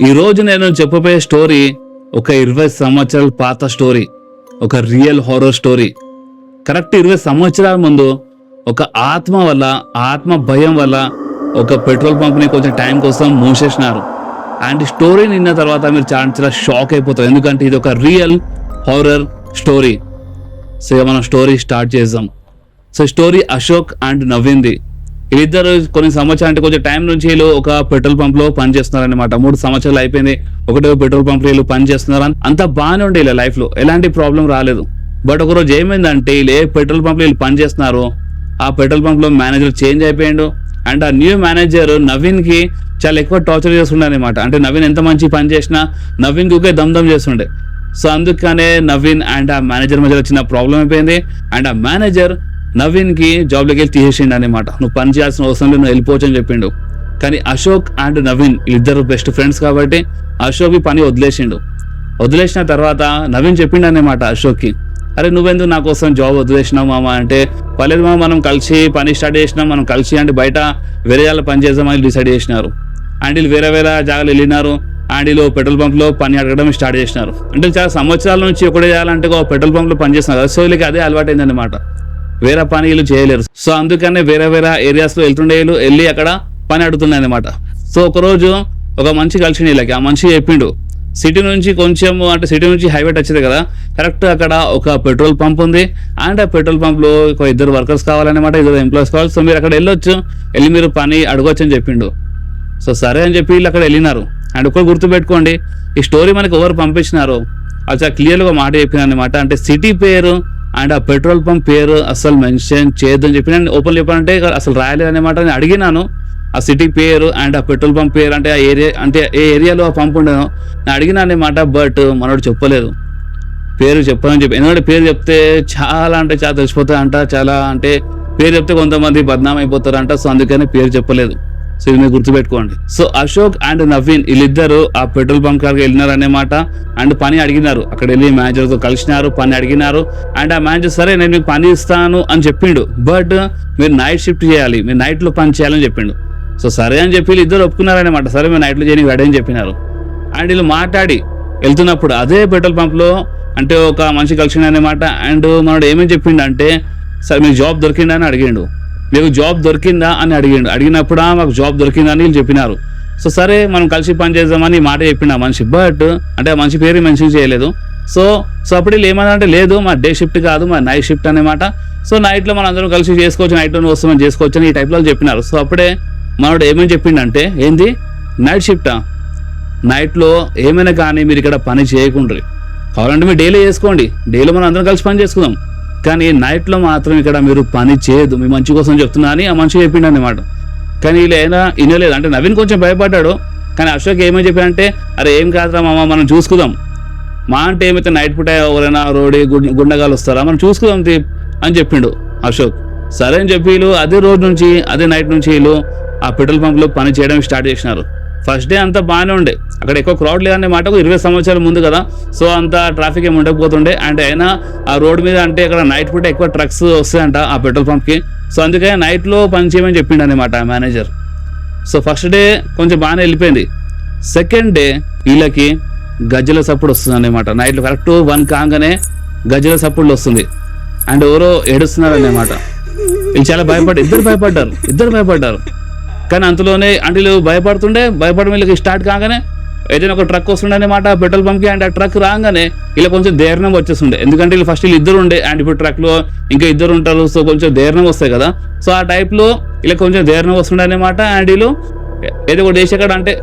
ఈ రోజు నేను చెప్పబోయే స్టోరీ ఒక 20 సంవత్సరాల పాత స్టోరీ, ఒక రియల్ హారర్ స్టోరీ. కరెక్ట్ 20 సంవత్సరాల ముందు ఒక ఆత్మ భయం వల్ల ఒక పెట్రోల్ పంప్ని కొంచెం టైం కోసం మూసేసినారు. అండ్ స్టోరీ నిన్న తర్వాత మీరు చాలా షాక్ అయిపోతారు, ఎందుకంటే ఇది ఒక రియల్ హారర్ స్టోరీ. సో మనం స్టోరీ స్టార్ట్ చేద్దాం. సో స్టోరీ అశోక్ అండ్ నవీన్ది. వీళ్ళిద్దరు కొన్ని సంవత్సరాలు అంటే కొంచెం టైం నుంచి వీళ్ళు ఒక పెట్రోల్ పంప్ లో పని చేస్తున్నారు అనమాట. 3 సంవత్సరాలు అయిపోయింది, ఒకటే పెట్రోల్ పంప్ లో వీళ్ళు పని చేస్తున్నారు. అంత బాగానే ఉండే వీళ్ళ లైఫ్ లో ఎలాంటి ప్రాబ్లం రాలేదు. బట్ ఒకరోజు ఏమైందంటే వీళ్ళు ఏ పెట్రోల్ పంప్ లో వీళ్ళు పని చేస్తున్నారు, ఆ పెట్రోల్ పంప్ లో మేనేజర్ చేంజ్ అయిపోయాడు. అండ్ ఆ న్యూ మేనేజర్ నవీన్ కి చాలా ఎక్కువ టార్చర్ చేస్తుండే అనమాట. అంటే నవీన్ ఎంత మంచి పని చేసినా నవీన్ కి ఊకే దమ్ చేస్తుండే. సో అందుకనే నవీన్ అండ్ ఆ మేనేజర్ మధ్యలో చిన్న ప్రాబ్లం అయిపోయింది. అండ్ ఆ మేనేజర్ నవీన్ కి జాబ్లోకి వెళ్ళి తీసేసిండు అనమాట. నువ్వు పని చేయాల్సిన అవసరం లేదు, నువ్వు వెళ్ళిపోవచ్చు అని చెప్పిండు. కానీ అశోక్ అండ్ నవీన్ వీళ్ళిద్దరు బెస్ట్ ఫ్రెండ్స్ కాబట్టి అశోక్ పని వదిలేసిన తర్వాత నవీన్ చెప్పిండు అనమాట అశోక్కి, అరే నువ్వెందుకు నా కోసం జాబ్ వదిలేసినావు మామ అంటే, పర్లేదు మామ మనం కలిసి పని స్టార్ట్ చేసినాం, మనం కలిసి అంటే బయట వేరే వాళ్ళ పని చేద్దామని డిసైడ్ చేసినారు. అండ్ వీళ్ళు వేరే జాగాలు వెళ్ళినారు. అండ్ వీళ్ళు పెట్రోల్ పంప్ లో పని అడగడం స్టార్ట్ చేసినారు. అంటే చాలా సంవత్సరాల నుంచి ఒకటే చేయాలంటే ఒక పెట్రోల్ పంప్ లో పని చేస్తున్నారు కదా. సో వీళ్ళకి అదే అలవాటైంది అనమాట, వేరే పని వీళ్ళు చేయలేరు. సో అందుకనే వేరే ఏరియాస్ లో వెళ్తుండే వీళ్ళు వెళ్ళి అక్కడ పని అడుగుతున్నాయి అనమాట. సో ఒకరోజు ఒక మనిషి కలిసి వీళ్ళకి, ఆ మనిషి చెప్పిండు సిటీ నుంచి కొంచెం అంటే సిటీ నుంచి హైవే వచ్చింది కదా, కరెక్ట్ అక్కడ ఒక పెట్రోల్ పంప్ ఉంది. అండ్ ఆ పెట్రోల్ పంప్ లో ఒక 2 వర్కర్స్ కావాలన్నమాట, 2 ఎంప్లాయీస్ కావాలి. సో మీరు అక్కడ వెళ్ళి మీరు పని అడగొచ్చు అని చెప్పిండు. సో సరే అని చెప్పి వీళ్ళు అక్కడ వెళ్ళినారు. అండ్ ఒకరు గుర్తుపెట్టుకోండి, ఈ స్టోరీ మనకి ఎవరు పంపించినారో అది చాలా క్లియర్గా మాట చెప్పిన అనమాట. అంటే సిటీ పేరు అండ్ ఆ పెట్రోల్ పంప్ పేరు అసలు మెన్షన్ చేయొద్దని చెప్పి నేను ఓపెన్ చెప్పానంటే అసలు రాయలేదు అనమాట. నేను అడిగినాను ఆ సిటీ పేరు అండ్ ఆ పెట్రోల్ పంప్ పేరు అంటే ఆ ఏరియా అంటే ఏ ఏరియాలో ఆ పంప్ ఉండేనో నేను అడిగినా అనమాట. బట్ మనోడు చెప్పలేదు, పేరు చెప్పాలని చెప్పి. ఎందుకంటే పేరు చెప్తే చాలా అంటే చాలా తెలిసిపోతాయంట, చాలా అంటే పేరు చెప్తే కొంతమంది బద్నాం అయిపోతారంట. సో అందుకని పేరు చెప్పలేదు. సో ఇది మీరు గుర్తుపెట్టుకోండి. సో అశోక్ అండ్ నవీన్ వీళ్ళిద్దరు ఆ పెట్రోల్ బంక్ కాడికి వెళ్ళినారు అన్నమాట. అండ్ పని అడిగినారు, అక్కడ వెళ్ళి మేనేజర్తో కలిసినారు, పని అడిగినారు. అండ్ ఆ మేనేజర్ సరే నేను మీకు పని ఇస్తాను అని చెప్పిండు, బట్ మీరు నైట్ షిఫ్ట్ చేయాలి, మీరు నైట్లో పని చేయాలని చెప్పిండు. సో సరే అని చెప్పి వీళ్ళు ఇద్దరు ఒప్పుకున్నారనమాట. సరే మీరు నైట్లో చేయడానికి రెడీ అని చెప్పినారు. అండ్ వీళ్ళు మాట్లాడి వెళ్తున్నప్పుడు అదే పెట్రోల్ పంప్లో అంటే ఒక మనిషి కలిసిండు అనమాట. అండ్ మనోడు ఏమేమి చెప్పిండు అంటే, సరే మీకు జాబ్ దొరికిందా అని అడిగిండు. మీకు జాబ్ దొరికిందా అని అడిగినప్పుడు మాకు జాబ్ దొరికిందా అని వీళ్ళు చెప్పినారు. సో సరే మనం కలిసి పని చేద్దామని మాట చెప్పిండు ఆ మనిషి. బట్ అంటే ఆ మనిషి పేరు మెన్షన్ చేయలేదు. సో అప్పుడు వీళ్ళు ఏమన్నా అంటే లేదు మా డే షిఫ్ట్ కాదు మా నైట్ షిఫ్ట్ అనమాట. సో నైట్లో మనం అందరం కలిసి చేసుకోవచ్చు, నైట్లో వస్తామని చేసుకోవచ్చు అని ఈ టైప్లో చెప్పినారు. సో అప్పుడే మనోడు ఏమేమి చెప్పిండంటే, ఏంది నైట్ షిఫ్టా, నైట్లో ఏమైనా కానీ మీరు ఇక్కడ పని చేయకుండ్రి, కావాలంటే మీరు డైలీ చేసుకోండి, డైలీ మనం అందరం కలిసి పని చేసుకుందాం, కానీ నైట్లో మాత్రం ఇక్కడ మీరు పని చేయదు, మీ మంచి కోసం చెప్తున్నా అని ఆ మనిషి చెప్పిండు అనమాట. కానీ వీళ్ళు అయినా వినలేదు. అంటే నవీన్ కొంచెం భయపడ్డాడు. కానీ అశోక్ ఏమని చెప్పాడంటే, అరే ఏం కాదురా మామ మనం చూసుకుందాం, మా అంటే ఏమైతే నైట్ పూట ఎవరైనా రోడ్డు గుండగాలు వస్తారా మనం చూసుకుందాం అని చెప్పిండు అశోక్. సరే అని చెప్పి వీళ్ళు అదే రోజు నుంచి అదే నైట్ నుంచి వీళ్ళు ఆ పెట్రోల్ పంప్లో పని చేయడం స్టార్ట్ చేసినారు. ఫస్ట్ డే అంతా బాగానే ఉండే, అక్కడ ఎక్కువ క్రౌడ్ లేదన్నమాట. 20 సంవత్సరాల ముందు కదా, సో అంత ట్రాఫిక్ ఏమి ఉండకపోతుండే. అండ్ అయినా ఆ రోడ్ మీద అంటే అక్కడ నైట్ పూట ఎక్కువ ట్రక్స్ వస్తాయంట ఆ పెట్రోల్ పంప్కి. సో అందుకని నైట్లో పని చేయమని చెప్పిండు అనమాట ఆ మేనేజర్. సో ఫస్ట్ డే కొంచెం బాగానే వెళ్ళిపోయింది. సెకండ్ డే వీళ్ళకి గజ్జల సప్పుడు వస్తుంది అనమాట. నైట్లో కరెక్ట్ 1 కాగానే గజ్జల సప్పుడులు వస్తుంది. అండ్ ఎవరో ఏడుస్తున్నారు అన్నమాట. వీళ్ళు చాలా ఇద్దరు భయపడ్డారు. కానీ అంతలోనే అంటే వీళ్ళు భయపడడం వీళ్ళకి స్టార్ట్ కాగానే ఏదైనా ఒక ట్రక్ వస్తుండే అనమాట పెట్రోల్ పంప్కి. అండ్ ఆ ట్రక్ రాగానే ఇలా కొంచెం ధైర్యం వచ్చేస్తుండే, ఎందుకంటే వీళ్ళు ఫస్ట్ వీళ్ళు ఇద్దరు ఉండే అండ్ ఇప్పుడు ట్రక్లో ఇంకా ఇద్దరు ఉంటారు. సో కొంచెం ధైర్యం వస్తాయి కదా. సో ఆ టైప్లో ఇలా కొంచెం ధైర్యం వస్తుండే అనమాట. అండ్ వీళ్ళు ఏదో ఒక చేసేకాడ అంటే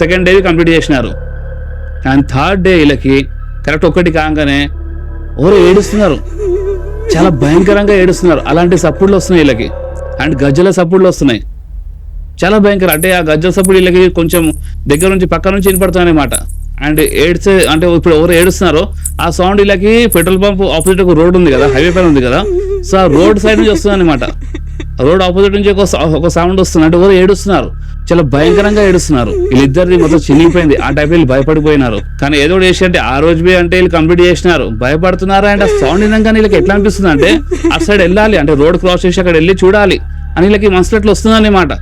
సెకండ్ డే కంప్లీట్ చేసినారు. అండ్ థర్డ్ డే వీళ్ళకి కరెక్ట్ 1 కాగానే ఎవరు ఏడుస్తున్నారు, చాలా భయంకరంగా ఏడుస్తున్నారు. అలాంటి సప్పుడులు వస్తున్నాయి వీళ్ళకి. అండ్ గజ్జల సప్పుడులు వస్తున్నాయి, చాలా భయంకరం. అంటే ఆ గజ్జల సప్పుడు వీళ్ళకి కొంచెం దగ్గర నుంచి పక్క నుంచి వినపడుతుంది అనమాట. అండ్ ఏడ్చే అంటే ఇప్పుడు ఎవరు ఏడుస్తున్నారో ఆ సౌండ్ వీళ్ళకి పెట్రోల్ పంప్ ఆపోజిట్ ఒక రోడ్ ఉంది కదా, హైవే పైన ఉంది కదా. సో ఆ రోడ్ సైడ్ నుంచి వస్తుంది అనమాట. రోడ్ ఆపోజిట్ నుంచి ఒక సౌండ్ వస్తుంది. అంటే ఎవరు ఏడుస్తున్నారు, చాలా భయంకరంగా ఏడుస్తున్నారు. వీళ్ళిద్దరిది మొత్తం చినిగిపోయింది. ఆ టైప్ వీళ్ళు భయపడిపోయినారు. కానీ ఏదో చేసి అంటే ఆ రోజు అంటే వీళ్ళు కంప్లీట్ చేసినారు, భయపడుతున్నారు. అండ్ ఆ సౌండ్ వినగానే వీళ్ళకి ఎట్లా అనిపిస్తుంది అంటే అటు సైడ్ వెళ్ళాలి, అంటే రోడ్ క్రాస్ చేసి అక్కడ వెళ్ళి చూడాలి అని వీళ్ళకి మనసులో అట్లా వస్తుంది అనమాట.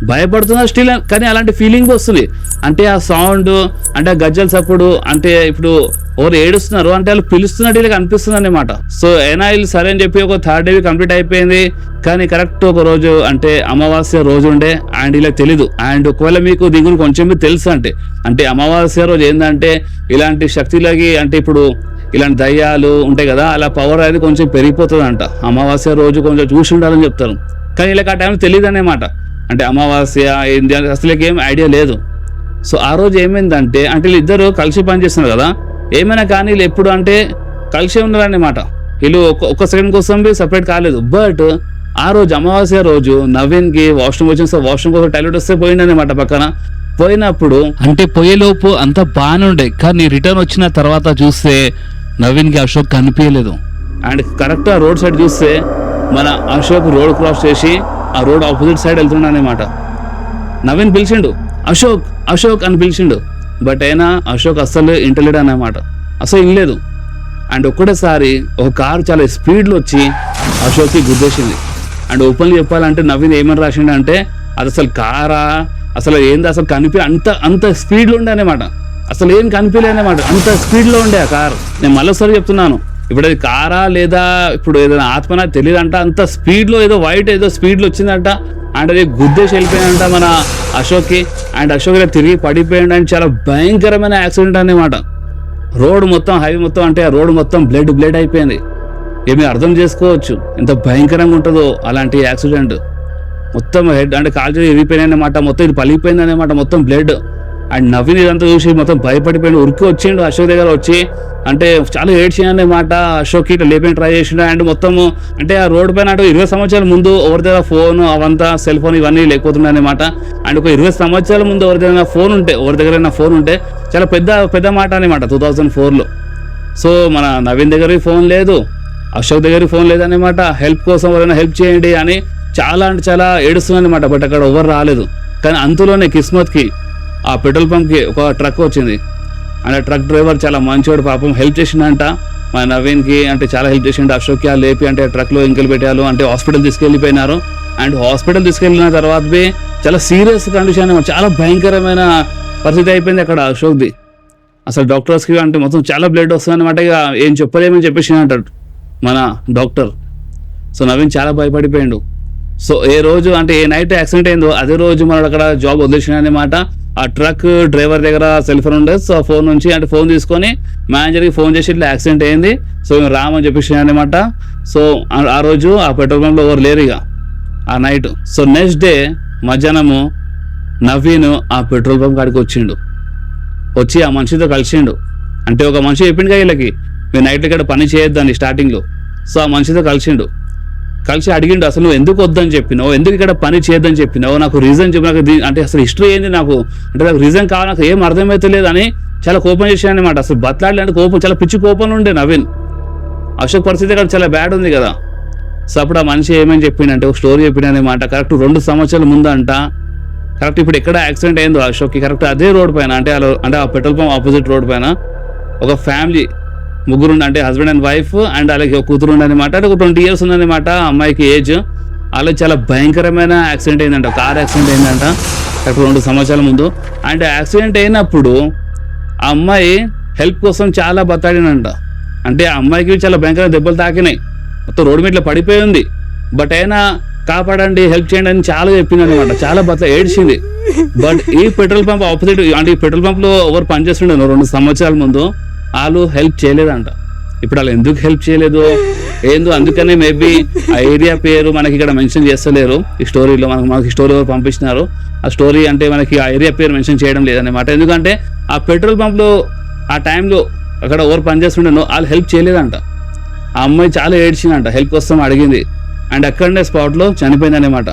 భయపడుతున్నా స్టిల్, కానీ అలాంటి ఫీలింగ్ వస్తుంది. అంటే ఆ సౌండ్, అంటే ఆ గజ్జల సప్పుడు, అంటే ఇప్పుడు ఎవరు ఏడుస్తున్నారు అంటే వాళ్ళు పిలుస్తున్నట్టు వీళ్ళకి అనిపిస్తుంది అనమాట. సో అయినా వీళ్ళు సరే అని చెప్పి ఒక 3rd డే కంప్లీట్ అయిపోయింది. కానీ కరెక్ట్ ఒక రోజు అంటే అమావాస్య రోజు ఉండే అండ్ ఇలా తెలీదు. అండ్ ఒకవేళ మీకు దీని గురించి కొంచెం తెలుసు అంటే అమావాస్య రోజు ఏంటంటే ఇలాంటి శక్తులకి, అంటే ఇప్పుడు ఇలాంటి దయ్యాలు ఉంటాయి కదా, అలా పవర్ అనేది కొంచెం పెరిగిపోతుంది అంట. అమావాస్య రోజు కొంచెం చూసి ఉండాలని చెప్తారు. కానీ ఇలా ఆ టైంలో తెలియదు అన్నమాట. అంటే అమావాస్య ఏంది అని అసలు ఏం ఐడియా లేదు. సో ఆ రోజు ఏమైందంటే, అంటే వీళ్ళిద్దరు కలిసి పనిచేస్తున్నారు కదా, ఏమైనా కానీ వీళ్ళు ఎప్పుడు అంటే కలిసి ఉన్నారన్నమాట. వీళ్ళు ఒక్క సెకండ్ కోసం సపరేట్ కాలేదు. బట్ ఆ రోజు అమావాస్య రోజు నవీన్కి వాష్రూమ్ వచ్చిన, సో వాష్రూమ్ కోసం టాయిలెట్ వస్తే పోయిందన్నమాట పక్కన. పోయినప్పుడు అంటే పోయేలోపు అంతా బాగానే ఉండే, కానీ రిటర్న్ వచ్చిన తర్వాత చూస్తే నవీన్కి అశోక్ కనిపించలేదు. అండ్ కరెక్ట్ ఆ రోడ్ సైడ్ చూస్తే మన అశోక్ రోడ్ క్రాస్ చేసి ఆ రోడ్ ఆపోజిట్ సైడ్ వెళ్తున్నాడనమాట. నవీన్ పిలిచిండు అశోక్ అశోక్ అని పిలిచిండు. బట్ అయినా అశోక్ అస్సలు ఇంటలేడు అన్నమాట, అసలు వినలేదు. అండ్ ఒక్కటేసారి ఒక కారు చాలా స్పీడ్లో వచ్చి అశోక్కి గుద్దేసింది. అండ్ ఓపెన్లీ చెప్పాలంటే నవీన్ ఏమని రాసిండు అంటే అది అసలు కారా, అసలు ఏంది అసలు అంత స్పీడ్లో ఉండే అనమాట. అసలు ఏం కనిపించలే అనమాట, అంత స్పీడ్లో ఉండే ఆ కారు. నేను మళ్ళీసారి చెప్తున్నాను, ఇప్పుడు అది కారా లేదా ఇప్పుడు ఏదైనా ఆత్మనా తెలియదంట, అంత స్పీడ్లో ఏదో వైట్ ఏదో స్పీడ్లో వచ్చిందంట. అండ్ అది గుద్దేసి వెళ్ళిపోయిందంట మన అశోక్కి. అండ్ అశోక్ తిరిగి పడిపోయింది. అండ్ చాలా భయంకరమైన యాక్సిడెంట్ అన్నమాట. రోడ్ మొత్తం హైవే మొత్తం అంటే ఆ రోడ్ మొత్తం బ్లడ్ అయిపోయింది. ఏమి అర్థం చేసుకోవచ్చు ఎంత భయంకరంగా ఉంటుందో అలాంటి యాక్సిడెంట్. మొత్తం హెడ్ అంటే కాల్చి విరిగిపోయినాయి అన్నమాట, మొత్తం ఇది పలిగిపోయింది అనమాట, మొత్తం బ్లడ్. అండ్ నవీన్ ఇదంతా చూసి మొత్తం భయపడిపోయింది, ఉరికి వచ్చిండు అశోక్ దగ్గర వచ్చి. అంటే చాలా ఏడ్చిందన్నమాట. అశోక్ ఇట్లా లేపని ట్రై చేసిండు. అండ్ మొత్తము అంటే ఆ రోడ్డు పైన అంటే 20 సంవత్సరాల ముందు ఎవరి దగ్గర ఫోన్ అవంతా సెల్ ఫోన్ ఇవన్నీ లేకపోతున్నాయి అనమాట. అండ్ ఒక 20 సంవత్సరాల ముందు ఎవరి దగ్గర ఫోన్ ఉంటే చాలా పెద్ద మాట అనమాట 2004లో. సో మన నవీన్ దగ్గర ఫోన్ లేదు, అశోక్ దగ్గర ఫోన్ లేదన్నమాట. హెల్ప్ కోసం ఎవరైనా హెల్ప్ చేయండి అని చాలా అంటే చాలా ఏడుస్తుంది అనమాట. బట్ అక్కడ ఎవరు రాలేదు. కానీ అంతలోనే కిస్మత్కి ఆ పెట్రోల్ పంప్కి ఒక ట్రక్ వచ్చింది. అండ్ ఆ ట్రక్ డ్రైవర్ చాలా మంచివాడు, పాపం హెల్ప్ చేసిండంట మా నవీన్కి. అంటే చాలా హెల్ప్ చేసిండు అశోక్కి. ఆ లేపి అంటే ట్రక్లో ఇంకెళ్ళి పెట్టారు, అంటే హాస్పిటల్ తీసుకెళ్ళిపోయినారు. అండ్ హాస్పిటల్ తీసుకెళ్ళిన తర్వాత చాలా సీరియస్ కండిషన్, చాలా భయంకరమైన పరిస్థితి అయిపోయింది అక్కడ అశోక్ది. అసలు డాక్టర్స్కి అంటే మొత్తం చాలా బ్లడ్ వస్తుంది అనమాట. ఇక ఏం చెప్పలేమని చెప్పేసి అంటాడు మన డాక్టర్. సో నవీన్ చాలా భయపడిపోయాడు. సో ఏ రోజు అంటే ఏ నైట్ యాక్సిడెంట్ అయిందో అదే రోజు మనడు అక్కడ జాబ్ వదిలేసిన అనమాట. ఆ ట్రక్ డ్రైవర్ దగ్గర సెల్ ఫోన్ ఉండేది. సో ఫోన్ నుంచి అంటే ఫోన్ తీసుకొని మేనేజర్కి ఫోన్ చేసి ఇట్లా యాక్సిడెంట్ అయింది, సో రామని చెప్పేసి అనమాట. సో ఆ రోజు ఆ పెట్రోల్ పంప్లో ఎవరు లేరు ఇక ఆ నైట్. సో నెక్స్ట్ డే మధ్యాహ్నము నవీన్ ఆ పెట్రోల్ పంప్ కాడికి వచ్చి ఆ మనిషితో కలిసిండు. అంటే ఒక మనిషి చెప్పిండు వీళ్ళకి మీరు నైట్ ఇక్కడ పని చేయొద్దని స్టార్టింగ్లో. సో ఆ మనిషితో కలిసి అడిగిండు అసలు నువ్వు ఎందుకు వద్దని చెప్పినావు, ఎందుకు ఇక్కడ పని చేయొద్దని చెప్పినావు, నాకు రీజన్ చెప్పి, నాకు అంటే అసలు హిస్టరీ ఏంది, నాకు అంటే నాకు రీజన్ కావాలి, నాకు ఏం అర్థమవుతలేదు అని చాలా కోపం చేశాను అనమాట. అసలు బతలాడలేంటే కోపం, చాలా పిచ్చి కోపంలో ఉండే నవీన్. అశోక్ పరిస్థితి అక్కడ చాలా బ్యాడ్ ఉంది కదా. సో అప్పుడు ఆ మనిషి ఏమని చెప్పిండంటే ఒక స్టోరీ చెప్పిండనమాట. కరెక్ట్ 2 సంవత్సరాల ముందు అంట, కరెక్ట్ ఇప్పుడు ఎక్కడ యాక్సిడెంట్ అయిందో అశోక్కి కరెక్ట్ అదే రోడ్ పైన, అంటే ఆ పెట్రోల్ పంప్ ఆపోజిట్ రోడ్ పైన ఒక ఫ్యామిలీ ముగ్గురు, అంటే హస్బెండ్ అండ్ వైఫ్ అండ్ అలాగే ఒక కూతురు ఉండనమాట. అంటే ఒక 20 years ఉందన్నమాట అమ్మాయికి ఏజ్. అలా చాలా భయంకరమైన యాక్సిడెంట్ అయిందంట, కార్ యాక్సిడెంట్ అయిందంట కరెక్ట్ 2 సంవత్సరాల ముందు. అండ్ యాక్సిడెంట్ అయినప్పుడు ఆ అమ్మాయి హెల్ప్ కోసం చాలా బతాడినంట. అంటే ఆ అమ్మాయికి చాలా భయంకరమైన దెబ్బలు తాకినాయి, మొత్తం రోడ్డు మీద పడిపోయి ఉంది. బట్ అయినా కాపాడండి, హెల్ప్ చేయండి అని చాలా చెప్పింది అనమాట, చాలా ఏడ్చింది. బట్ ఈ పెట్రోల్ పంప్ ఆపోజిట్, అంటే ఈ పెట్రోల్ పంప్లో ఎవరు పనిచేస్తుండే 2 సంవత్సరాల ముందు వాళ్ళు హెల్ప్ చేయలేదంట. ఇప్పుడు వాళ్ళు ఎందుకు హెల్ప్ చేయలేదు ఏందో, అందుకనే మేబీ ఆ ఏరియా పేరు మనకి ఇక్కడ మెన్షన్ చేస్తలేరు ఈ స్టోరీలో. మనకి స్టోరీ ఎవరు పంపించినారు, ఆ స్టోరీ అంటే మనకి ఆ ఏరియా పేరు మెన్షన్ చేయడం లేదన్నమాట. ఎందుకంటే ఆ పెట్రోల్ పంప్లో ఆ టైంలో అక్కడ ఎవరు పనిచేస్తుండేనో వాళ్ళు హెల్ప్ చేయలేదంట. ఆ అమ్మాయి చాలా ఏడ్చిందంట, హెల్ప్ కోసం అడిగింది. అండ్ అక్కడనే స్పాట్లో చనిపోయింది అనమాట.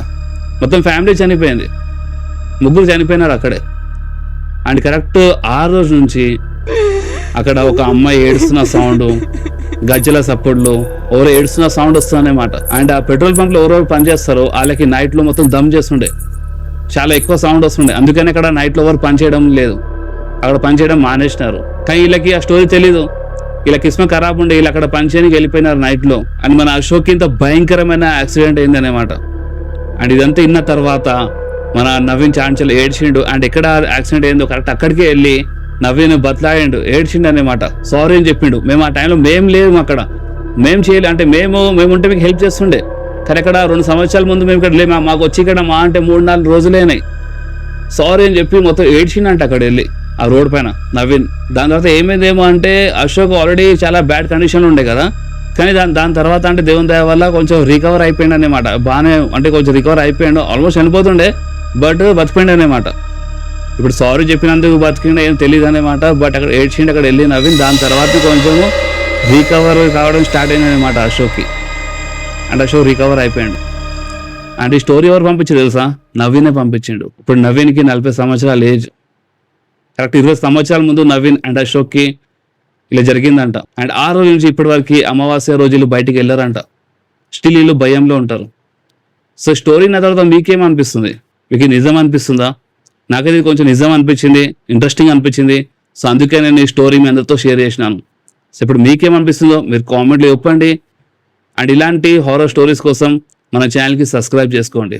మొత్తం ఫ్యామిలీ చనిపోయింది, 3 చనిపోయినారు అక్కడే. అండ్ కరెక్ట్ 6 రోజు నుంచి అక్కడ ఒక అమ్మాయి ఏడుస్తున్న సౌండ్, గజ్జల సప్పుడులు, ఎవరో ఏడుస్తున్న సౌండ్ వస్తుందన్నమాట. అండ్ ఆ పెట్రోల్ పంప్లో ఎవరెవరు పనిచేస్తారో వాళ్ళకి నైట్లో మొత్తం దమ్ చేస్తుండే, చాలా ఎక్కువ సౌండ్ వస్తుండే. అందుకని అక్కడ నైట్లో ఎవరు పనిచేయడం లేదు, అక్కడ పనిచేయడం మానేసినారు. కానీ వీళ్ళకి ఆ స్టోరీ తెలీదు, వీళ్ళ కిస్మ ఖరాబ్ ఉండే, వీళ్ళు అక్కడ పనిచేయడానికి వెళ్ళిపోయినారు నైట్లో. అండ్ మన అశోక్కి ఇంత భయంకరమైన యాక్సిడెంట్ అయింది అనమాట. అండ్ ఇదంతా విన్న తర్వాత మన నవీన్ చాంచల్ ఏడ్చిండు. అండ్ ఎక్కడ యాక్సిడెంట్ అయిందో కరెక్ట్ అక్కడికే వెళ్ళి నవీన్ బతలాడిండు, ఏడ్చిండు అనమాట. సారీ అని చెప్పిండు. మేము ఆ టైంలో మేము లేము అక్కడ, మేము చేయలే అంటే మేము ఉంటే మీకు హెల్ప్ చేస్తుండే. కానీ అక్కడ 2 సంవత్సరాల ముందు మేము ఇక్కడ లేము, మాకు వచ్చి ఇక్కడ మా అంటే 3-4 రోజులేనాయి. సారీ అని చెప్పి మొత్తం ఏడ్చిండంట అక్కడ వెళ్ళి ఆ రోడ్ పైన నవీన్. దాని తర్వాత ఏమైందేమో అంటే అశోక్ ఆల్రెడీ చాలా బ్యాడ్ కండిషన్లో ఉండే కదా, కానీ దాని తర్వాత అంటే దేవుని దయ వల్ల కొంచెం రికవర్ అయిపోయింది అనమాట. బాగానే అంటే కొంచెం రికవర్ అయిపోయాడు, ఆల్మోస్ట్ చనిపోతుండే బట్ బతికిపోయింది అనమాట. ఇప్పుడు సారీ చెప్పినందుకు బతికిండ ఏం తెలియదు అనమాట. బట్ అక్కడ ఏడ్చిండి అక్కడ వెళ్ళి నవీన్. దాని తర్వాత కొంచెము రికవర్ కావడం స్టార్ట్ అయింది అనమాట అశోక్కి. అండ్ అశోక్ రికవర్ అయిపోయాడు. అండ్ ఈ స్టోరీ ఎవరు పంపించారు తెలుసా? నవీనే పంపించిండు. ఇప్పుడు నవీన్కి 40 సంవత్సరాల ఏజ్. కరెక్ట్ 20 సంవత్సరాల ముందు నవీన్ అండ్ అశోక్కి ఇలా జరిగిందంట. అండ్ ఆ రోజు నుంచి ఇప్పటి వరకు అమావాస్య రోజులు బయటికి వెళ్ళారంట. స్టిల్ వీళ్ళు భయంలో ఉంటారు. సో స్టోరీ నా తర్వాత మీకేమనిపిస్తుంది? మీకు నిజం అనిపిస్తుందా? నాకైతే కొంచెం నిజం అనిపించింది, ఇంట్రెస్టింగ్ అనిపించింది. సో అందుకే నేను ఈ స్టోరీ మీ అందరితో షేర్ చేసినాను. సో ఇప్పుడు మీకేమనిపిస్తుందో మీరు కామెంట్లో చెప్పండి. అండ్ ఇలాంటి హారర్ స్టోరీస్ కోసం మన ఛానల్కి సబ్స్క్రైబ్ చేసుకోండి.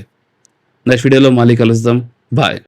నెక్స్ట్ వీడియోలో మళ్ళీ కలుద్దాం. బాయ్.